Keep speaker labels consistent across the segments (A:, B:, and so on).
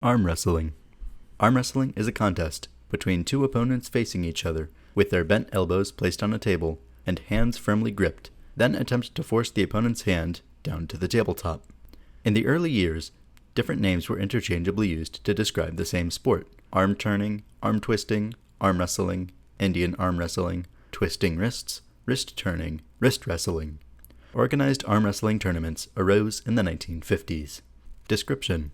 A: Arm wrestling. Arm wrestling is a contest between two opponents facing each other, with their bent elbows placed on a table and hands firmly gripped, then attempt to force the opponent's hand down to the tabletop. In the early years, different names were interchangeably used to describe the same sport: arm turning, arm twisting, arm wrestling, Indian arm wrestling, twisting wrists, wrist turning, wrist wrestling. Organized arm wrestling tournaments arose in the 1950s. Description: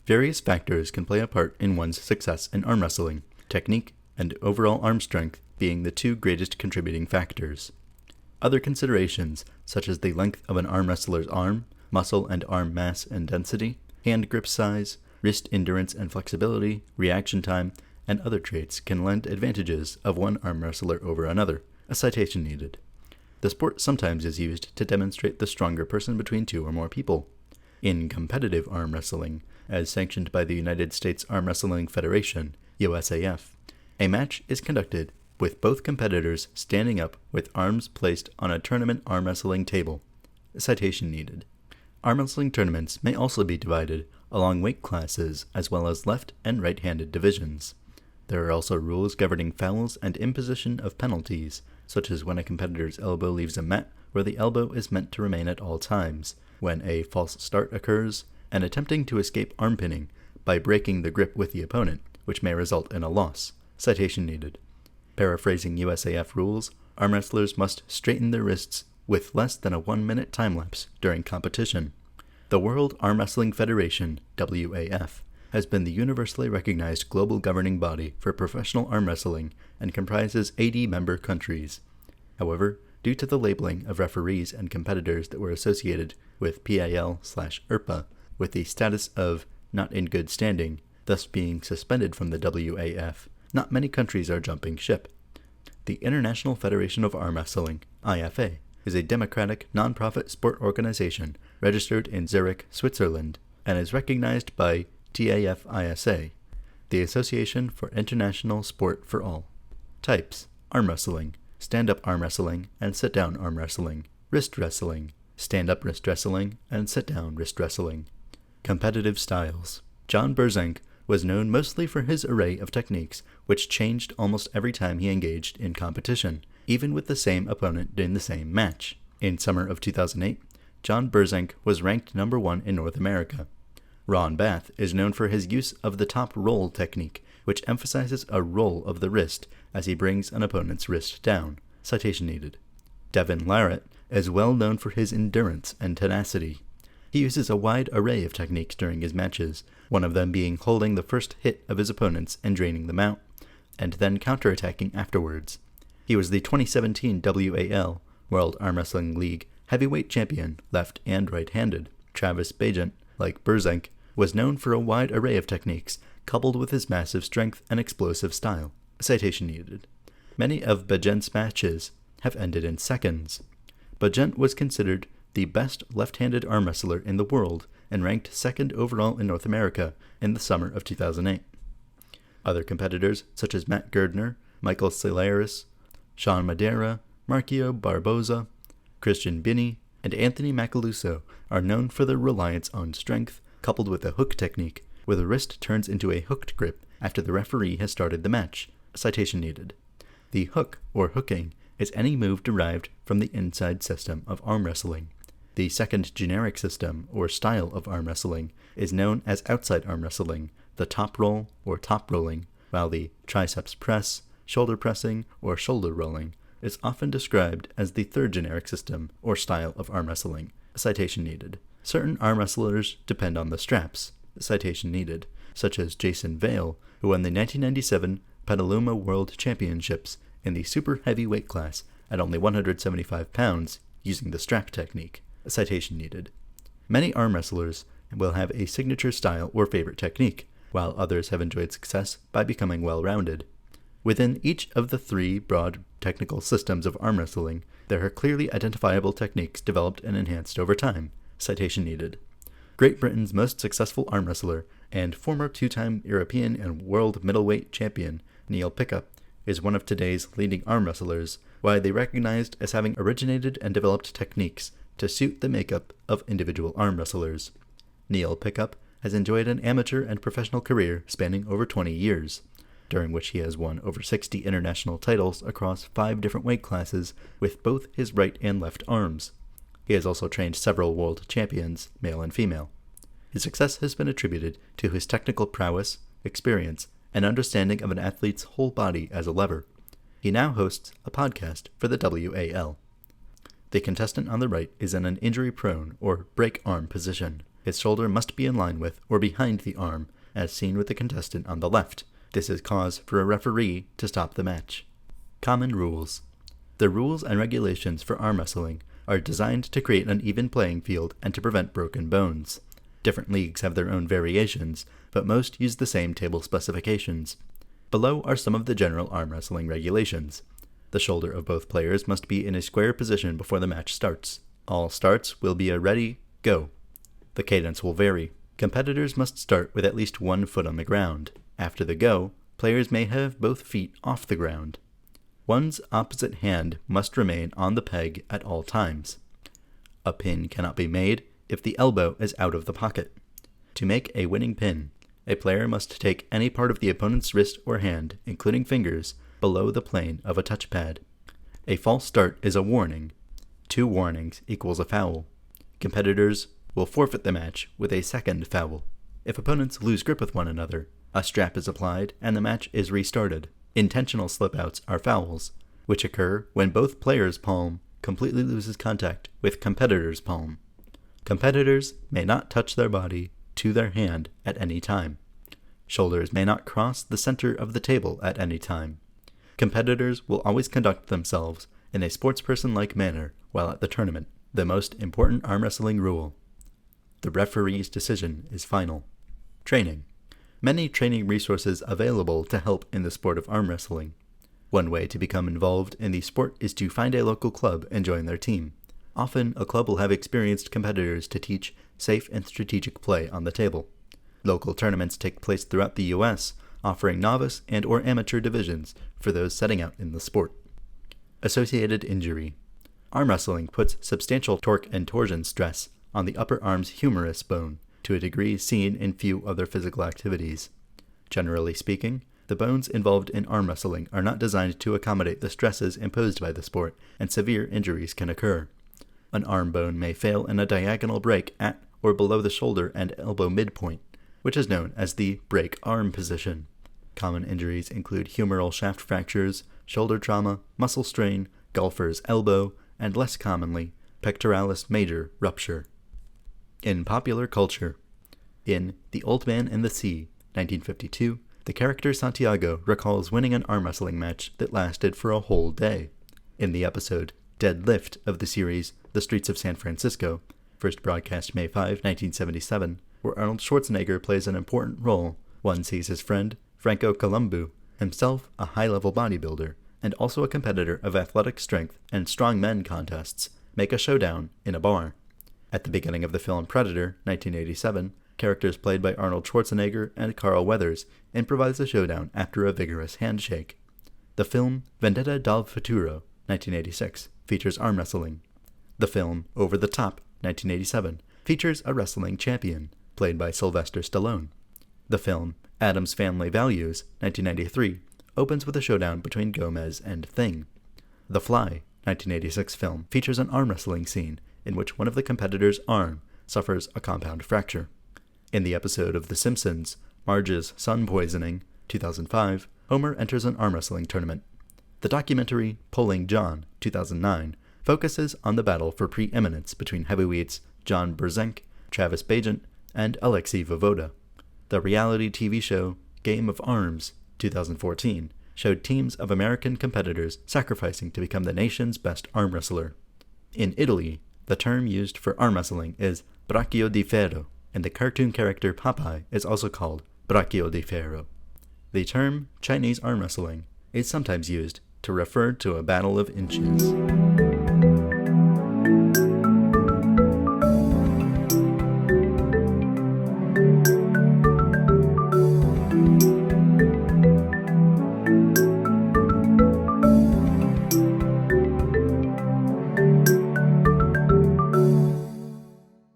A: various factors can play a part in one's success in arm wrestling, technique and overall arm strength being the two greatest contributing factors. Other considerations, such as the length of an arm wrestler's arm, muscle and arm mass and density, hand grip size, wrist endurance and flexibility, reaction time, and other traits can lend advantages of one arm wrestler over another. A citation needed. The sport sometimes is used to demonstrate the stronger person between two or more people. In competitive arm wrestling, as sanctioned by the United States Arm Wrestling Federation, USAF, a match is conducted with both competitors standing up with arms placed on a tournament arm wrestling table. A citation needed. Arm wrestling tournaments may also be divided along weight classes as well as left and right-handed divisions. There are also rules governing fouls and imposition of penalties, such as when a competitor's elbow leaves a mat where the elbow is meant to remain at all times, when a false start occurs, and attempting to escape arm pinning by breaking the grip with the opponent, which may result in a loss. Citation needed. Paraphrasing USAF rules, arm wrestlers must straighten their wrists with less than a 1-minute time lapse during competition. The World Arm Wrestling Federation, WAF, has been the universally recognized global governing body for professional arm wrestling and comprises 80 member countries. However, due to the labeling of referees and competitors that were associated with PAL/IRPA with the status of not in good standing, thus being suspended from the WAF, not many countries are jumping ship. The International Federation of Arm Wrestling, IFA, is a democratic, non-profit sport organization registered in Zurich, Switzerland, and is recognized by TAFISA, the Association for International Sport for All. Types: arm wrestling, stand-up arm wrestling and sit-down arm wrestling, wrist wrestling, stand-up wrist wrestling and sit-down wrist wrestling. Competitive styles. John Burzank was known mostly for his array of techniques, which changed almost every time he engaged in competition, even with the same opponent in the same match. In summer of 2008, John Burzank was ranked number 1 in North America. Ron Bath is known for his use of the top roll technique, which emphasizes a roll of the wrist as he brings an opponent's wrist down. Citation needed. Devin Larratt is well known for his endurance and tenacity. He uses a wide array of techniques during his matches, one of them being holding the first hit of his opponents and draining them out, and then counterattacking afterwards. He was the 2017 WAL, World Arm Wrestling League, heavyweight champion, left and right-handed. Travis Bajent, like Burzank, was known for a wide array of techniques, coupled with his massive strength and explosive style. A citation needed. Many of Bajent's matches have ended in seconds. Bajent was considered the best left-handed arm wrestler in the world and ranked second overall in North America in the summer of 2008. Other competitors, such as Matt Gerdner, Michael Solaris, Sean Madeira, Marcio Barboza, Christian Binney, and Anthony Macaluso, are known for their reliance on strength, coupled with a hook technique, where the wrist turns into a hooked grip after the referee has started the match. A citation needed. The hook, or hooking, is any move derived from the inside system of arm wrestling. The second generic system, or style of arm wrestling, is known as outside arm wrestling, the top roll, or top rolling, while the triceps press, shoulder pressing, or shoulder rolling is often described as the third generic system, or style of arm wrestling. A citation needed. Certain arm wrestlers depend on the straps. A citation needed, such as Jason Vale, who won the 1997 Petaluma World Championships in the super heavyweight class at only 175 pounds using the strap technique. A citation needed. Many arm wrestlers will have a signature style or favorite technique, while others have enjoyed success by becoming well-rounded. Within each of the 3 broad technical systems of arm wrestling, there are clearly identifiable techniques developed and enhanced over time. Citation needed. Great Britain's most successful arm wrestler and former 2-time European and world middleweight champion, Neil Pickup, is one of today's leading arm wrestlers, widely recognized as having originated and developed techniques to suit the makeup of individual arm wrestlers. Neil Pickup has enjoyed an amateur and professional career spanning over 20 years, during which he has won over 60 international titles across 5 different weight classes with both his right and left arms. He has also trained several world champions, male and female. His success has been attributed to his technical prowess, experience, and understanding of an athlete's whole body as a lever. He now hosts a podcast for the WAL. The contestant on the right is in an injury-prone or break arm position. His shoulder must be in line with or behind the arm, as seen with the contestant on the left. This is cause for a referee to stop the match. Common rules. The rules and regulations for arm wrestling are designed to create an even playing field and to prevent broken bones. Different leagues have their own variations, but most use the same table specifications. Below are some of the general arm wrestling regulations. The shoulder of both players must be in a square position before the match starts. All starts will be a ready, go. The cadence will vary. Competitors must start with at least one foot on the ground. After the go, players may have both feet off the ground. One's opposite hand must remain on the peg at all times. A pin cannot be made if the elbow is out of the pocket. To make a winning pin, a player must take any part of the opponent's wrist or hand, including fingers, below the plane of a touchpad. A false start is a warning. 2 warnings equals a foul. Competitors will forfeit the match with a second foul. If opponents lose grip with one another, a strap is applied and the match is restarted. Intentional slip-outs are fouls, which occur when both players' palm completely loses contact with competitor's palm. Competitors may not touch their body to their hand at any time. Shoulders may not cross the center of the table at any time. Competitors will always conduct themselves in a sportsperson-like manner while at the tournament. The most important arm wrestling rule: the referee's decision is final. Training. Many training resources available to help in the sport of arm wrestling. One way to become involved in the sport is to find a local club and join their team. Often, a club will have experienced competitors to teach safe and strategic play on the table. Local tournaments take place throughout the U.S., offering novice and or amateur divisions for those setting out in the sport. Associated injury. Arm wrestling puts substantial torque and torsion stress on the upper arm's humerus bone to a degree seen in few other physical activities. Generally speaking, the bones involved in arm wrestling are not designed to accommodate the stresses imposed by the sport, and severe injuries can occur. An arm bone may fail in a diagonal break at or below the shoulder and elbow midpoint, which is known as the break arm position. Common injuries include humeral shaft fractures, shoulder trauma, muscle strain, golfer's elbow, and less commonly, pectoralis major rupture. In popular culture. In The Old Man and the Sea, 1952, the character Santiago recalls winning an arm wrestling match that lasted for a whole day. In the episode Dead Lift of the series The Streets of San Francisco, first broadcast May 5, 1977, where Arnold Schwarzenegger plays an important role, one sees his friend, Franco Columbu, himself a high-level bodybuilder, and also a competitor of athletic strength and strong men contests, make a showdown in a bar. At the beginning of the film Predator, 1987, characters played by Arnold Schwarzenegger and Carl Weathers improvise a showdown after a vigorous handshake. The film Vendetta dal Futuro, 1986, features arm wrestling. The film Over the Top, 1987, features a wrestling champion, played by Sylvester Stallone. The film Addams Family Values, 1993, opens with a showdown between Gomez and Thing. The Fly, 1986 film, features an arm wrestling scene in which one of the competitors' arm suffers a compound fracture. In the episode of The Simpsons, Marge's Sun Poisoning, 2005, Homer enters an arm wrestling tournament. The documentary Pulling John, 2009, focuses on the battle for preeminence between heavyweights John Berzenk, Travis Bagent, and Alexei Vovoda. The reality TV show Game of Arms, 2014, showed teams of American competitors sacrificing to become the nation's best arm wrestler. In Italy, the term used for arm wrestling is braccio di ferro, and the cartoon character Popeye is also called braccio di ferro. The term Chinese arm wrestling is sometimes used to refer to a battle of inches.